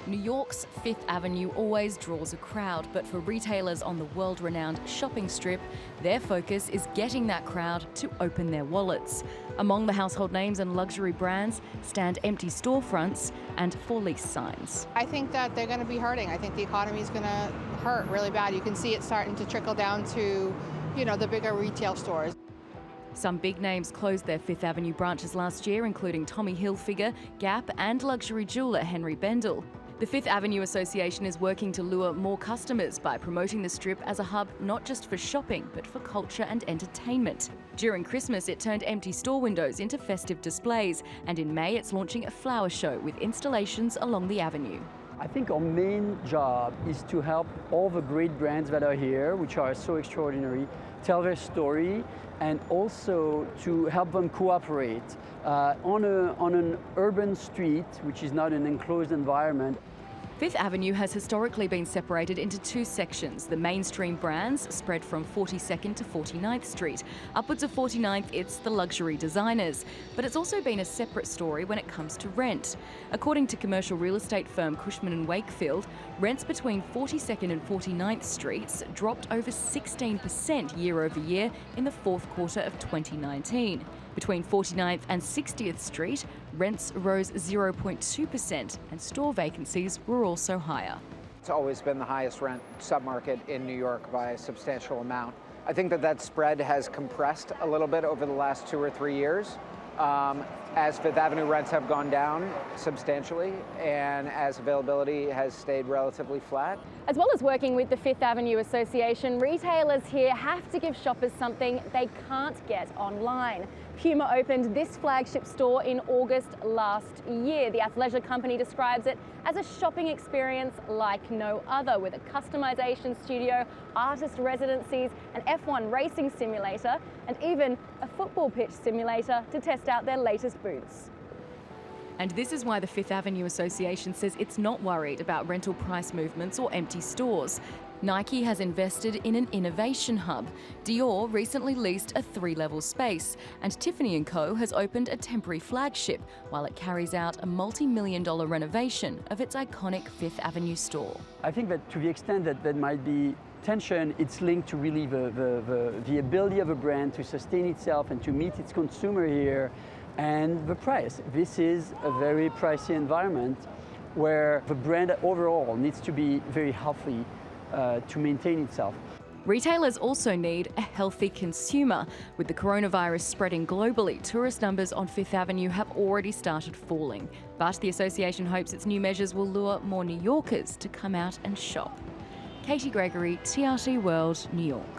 New York's Fifth Avenue always draws a crowd, but for retailers on the world-renowned shopping strip, their focus is getting that crowd to open their wallets. Among the household names and luxury brands stand empty storefronts and for lease signs. I think that they're going to be hurting. I think the economy is going to hurt really bad. You can see it starting to trickle down to, the bigger retail stores. Some big names closed their Fifth Avenue branches last year, including Tommy Hilfiger, Gap and luxury jeweller Henry Bendel. The Fifth Avenue Association is working to lure more customers by promoting the strip as a hub not just for shopping, but for culture and entertainment. During Christmas, it turned empty store windows into festive displays, and in May, it's launching a flower show with installations along the avenue. I think our main job is to help all the great brands that are here, which are so extraordinary, tell their story, and also to help them cooperate on an urban street, which is not an enclosed environment. Fifth Avenue has historically been separated into two sections. The mainstream brands spread from 42nd to 49th Street. Upwards of 49th, it's the luxury designers. But it's also been a separate story when it comes to rent. According to commercial real estate firm Cushman & Wakefield, rents between 42nd and 49th Streets dropped over 16% year over year in the fourth quarter of 2019. Between 49th and 60th Street, rents rose 0.2% and store vacancies were also higher. It's always been the highest rent submarket in New York by a substantial amount. I think that spread has compressed a little bit over the last 2 or 3 years as Fifth Avenue rents have gone down substantially and as availability has stayed relatively flat. As well as working with the Fifth Avenue Association, retailers here have to give shoppers something they can't get online. Puma opened this flagship store in August last year. The athleisure company describes it as a shopping experience like no other, with a customization studio, artist residencies, an F1 racing simulator, and even a football pitch simulator to test out their latest booths. And this is why the Fifth Avenue Association says it's not worried about rental price movements or empty stores. Nike has invested in an innovation hub. Dior recently leased a 3-level space, and Tiffany & Co has opened a temporary flagship while it carries out a multi-million-dollar renovation of its iconic Fifth Avenue store. I think that to the extent that there might be tension, it's linked to really the ability of a brand to sustain itself and to meet its consumer here, and the price. This is a very pricey environment where the brand overall needs to be very healthy to maintain itself. Retailers also need a healthy consumer. With the coronavirus spreading globally, tourist numbers on Fifth Avenue have already started falling. But the association hopes its new measures will lure more New Yorkers to come out and shop. Katie Gregory, TRT World, New York.